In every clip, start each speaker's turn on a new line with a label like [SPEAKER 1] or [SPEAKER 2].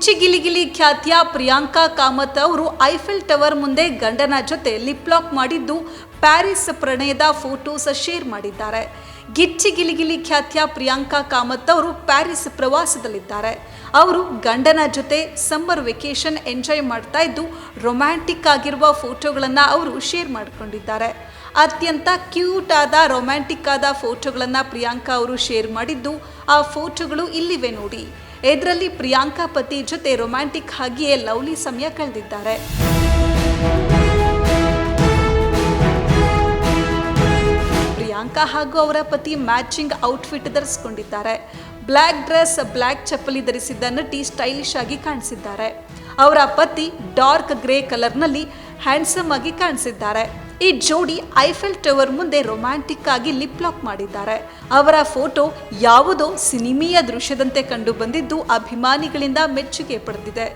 [SPEAKER 1] ಗಿಚ್ಚಿ ಗಿಲಿಗಿಲಿ ಖ್ಯಾತಿಯ ಪ್ರಿಯಾಂಕಾ ಕಾಮತ್ ಅವರು Eiffel tower ಮುಂದೆ ಗಂಡನ ಜೊತೆ ಲಿಪ್ ಲಾಕ್ ಮಾಡಿದ್ದು ಪ್ಯಾರಿಸ್ ಪ್ರಣಯದ ಫೋಟೋಸ್ ಶೇರ್ ಮಾಡಿದ್ದಾರೆ. ಗಿಚ್ಚಿ ಗಿಲಿಗಿಲಿ ಖ್ಯಾತಿಯ ಪ್ರಿಯಾಂಕಾ ಕಾಮತ್ ಅವರು ಪ್ಯಾರಿಸ್ ಪ್ರವಾಸದಲ್ಲಿದ್ದಾರೆ. ಅವರು ಗಂಡನ ಜೊತೆ ಸಮ್ಮರ್ ವೆಕೇಶನ್ ಎಂಜಾಯ್ ಮಾಡ್ತಾ ಇದ್ದು ರೊಮ್ಯಾಂಟಿಕ್ ಆಗಿರುವ ಫೋಟೋಗಳನ್ನು ಅವರು ಶೇರ್ ಮಾಡಿಕೊಂಡಿದ್ದಾರೆ. ಅತ್ಯಂತ ಕ್ಯೂಟ್ ಆದ ರೊಮ್ಯಾಂಟಿಕ್ ಆದ ಫೋಟೋಗಳನ್ನು ಪ್ರಿಯಾಂಕಾ ಅವರು ಶೇರ್ ಮಾಡಿದ್ದು ಆ ಫೋಟೋಗಳು ಇಲ್ಲಿವೆ ನೋಡಿ. ಇದರಲ್ಲಿ ಪ್ರಿಯಾಂಕಾ ಪತಿ ಜೊತೆ ರೊಮ್ಯಾಂಟಿಕ್ ಆಗಿಯೇ ಲವ್ಲಿ ಸಮಯ ಕಳೆದಿದ್ದಾರೆ. ಪ್ರಿಯಾಂಕಾ ಹಾಗೂ ಅವರ ಪತಿ ಮ್ಯಾಚಿಂಗ್ ಔಟ್ಫಿಟ್ ಧರಿಸಿಕೊಂಡಿದ್ದಾರೆ. ಬ್ಲ್ಯಾಕ್ ಡ್ರೆಸ್, ಬ್ಲ್ಯಾಕ್ ಚಪ್ಪಲಿ ಧರಿಸಿದ್ದ ನಟಿ ಸ್ಟೈಲಿಶ್ ಆಗಿ ಕಾಣಿಸಿದ್ದಾರೆ. ಅವರ ಪತಿ ಡಾರ್ಕ್ ಗ್ರೇ ಕಲರ್ನಲ್ಲಿ ಹ್ಯಾಂಡ್ಸಮ್ ಆಗಿ ಕಾಣಿಸಿದ್ದಾರೆ. ಈ ಜೋಡಿ ಐಫೆಲ್ ಟವರ್ ಮುಂದೆ ರೊಮ್ಯಾಂಟಿಕ್ ಆಗಿ ಲಿಪ್ ಲಾಕ್ ಮಾಡಿದ್ದಾರೆ. ಅವರ ಫೋಟೋ ಯಾವುದೋ ಸಿನಿಮೀಯ ದೃಶ್ಯದಂತೆ ಕಂಡು ಬಂದಿದ್ದು ಅಭಿಮಾನಿಗಳಿಂದ ಮೆಚ್ಚುಗೆ ಪಡೆದಿದೆ.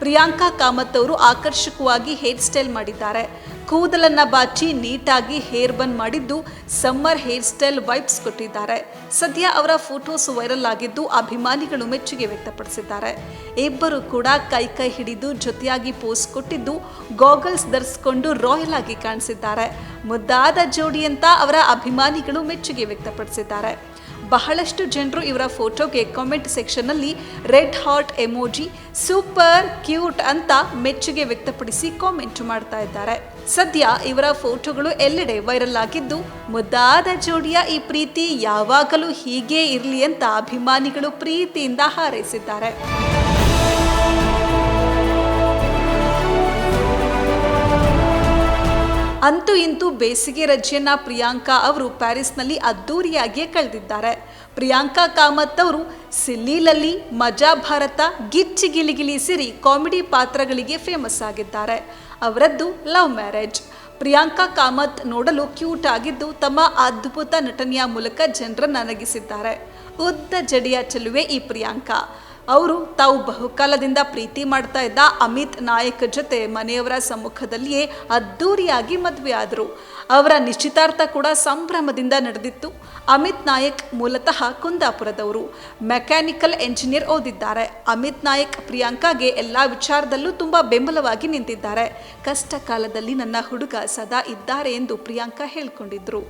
[SPEAKER 1] ಪ್ರಿಯಾಂಕಾ ಕಾಮತ್ ಅವರು ಆಕರ್ಷಕವಾಗಿ ಹೇರ್ ಸ್ಟೈಲ್ ಮಾಡಿದ್ದಾರೆ. ಕೂದಲನ್ನ ಬಾಚಿ ನೀಟಾಗಿ ಹೇರ್ ಬನ್ ಮಾಡಿದ್ದು ಸಮ್ಮರ್ ಹೇರ್ ಸ್ಟೈಲ್ ವೈಬ್ಸ್ ಕೊಟ್ಟಿದ್ದಾರೆ. ಸದ್ಯ ಅವರ ಫೋಟೋಸ್ ವೈರಲ್ ಆಗಿದ್ದು ಅಭಿಮಾನಿಗಳು ಮೆಚ್ಚುಗೆ ವ್ಯಕ್ತಪಡಿಸಿದ್ದಾರೆ. ಇಬ್ಬರು ಕೂಡ ಕೈ ಹಿಡಿದು ಜೊತೆಯಾಗಿ ಪೋಸ್ ಕೊಟ್ಟಿದ್ದು ಗಾಗಲ್ಸ್ ಧರಿಸಿಕೊಂಡು ರಾಯಲ್ ಆಗಿ ಕಾಣಿಸಿದ್ದಾರೆ. ಮುದ್ದಾದ ಜೋಡಿ ಅಂತ ಅವರ ಅಭಿಮಾನಿಗಳು ಮೆಚ್ಚುಗೆ ವ್ಯಕ್ತಪಡಿಸಿದ್ದಾರೆ. ಬಹಳಷ್ಟು ಜನರು ಇವರ ಫೋಟೋಗೆ ಕಾಮೆಂಟ್ ಸೆಕ್ಷನ್ನಲ್ಲಿ red heart emoji, super cute ಅಂತ ಮೆಚ್ಚುಗೆ ವ್ಯಕ್ತಪಡಿಸಿ ಕಾಮೆಂಟ್ ಮಾಡ್ತಾ ಇದ್ದಾರೆ. ಸದ್ಯ ಇವರ ಫೋಟೋಗಳು ಎಲ್ಲೆಡೆ ವೈರಲ್ ಆಗಿದ್ದು ಮುದ್ದಾದ ಜೋಡಿಯ ಈ ಪ್ರೀತಿ ಯಾವಾಗಲೂ ಹೀಗೆ ಇರಲಿ ಅಂತ ಅಭಿಮಾನಿಗಳು ಪ್ರೀತಿಯಿಂದ ಹಾರೈಸಿದ್ದಾರೆ. ಅಂತೂ ಇಂತೂ ಬೇಸಿಗೆ ರಜೆಯನ್ನ ಪ್ರಿಯಾಂಕಾ ಅವರು ಪ್ಯಾರಿಸ್ನಲ್ಲಿ ಅದ್ದೂರಿಯಾಗಿಯೇ ಕಳೆದಿದ್ದಾರೆ. ಪ್ರಿಯಾಂಕಾ ಕಾಮತ್ ಅವರು ಸಿಲ್ಲಿಲಲ್ಲಿ, ಮಜಾ ಭಾರತ, ಗಿಚ್ಚಿ ಗಿಲಿಗಿಲಿ ಸಿರಿ ಕಾಮಿಡಿ ಪಾತ್ರಗಳಿಗೆ ಫೇಮಸ್ ಆಗಿದ್ದಾರೆ. ಅವರದ್ದು ಲವ್ ಮ್ಯಾರೇಜ್. ಪ್ರಿಯಾಂಕಾ ಕಾಮತ್ ನೋಡಲು ಕ್ಯೂಟ್ ಆಗಿದ್ದು ತಮ್ಮ ಅದ್ಭುತ ನಟನೆಯ ಮೂಲಕ ಜನರನ್ನ ನಗಿಸಿದ್ದಾರೆ. ಉದ್ದ ಜಡೆಯ ಚೆಲುವೆ ಈ ಪ್ರಿಯಾಂಕಾ ಅವರು ತಾವು ಬಹುಕಾಲದಿಂದ ಪ್ರೀತಿ ಮಾಡ್ತಾ ಇದ್ದ ಅಮಿತ್ ನಾಯಕ್ ಜೊತೆ ಮನೆಯವರ ಸಮ್ಮುಖದಲ್ಲಿಯೇ ಅದ್ದೂರಿಯಾಗಿ ಮದುವೆ ಆದರು. ಅವರ ನಿಶ್ಚಿತಾರ್ಥ ಕೂಡ ಸಂಭ್ರಮದಿಂದ ನಡೆದಿತ್ತು. ಅಮಿತ್ ನಾಯಕ್ ಮೂಲತಃ ಕುಂದಾಪುರದವರು, ಮೆಕ್ಯಾನಿಕಲ್ ಎಂಜಿನಿಯರ್ ಓದಿದ್ದಾರೆ. ಅಮಿತ್ ನಾಯಕ್ ಪ್ರಿಯಾಂಕಾಗೆ ಎಲ್ಲ ವಿಚಾರದಲ್ಲೂ ತುಂಬ ಬೆಂಬಲವಾಗಿ ನಿಂತಿದ್ದಾರೆ. ಕಷ್ಟ ಕಾಲದಲ್ಲಿ ನನ್ನ ಹುಡುಗ ಸದಾ ಇದ್ದಾರೆ ಎಂದು ಪ್ರಿಯಾಂಕಾ ಹೇಳಿಕೊಂಡಿದ್ರು.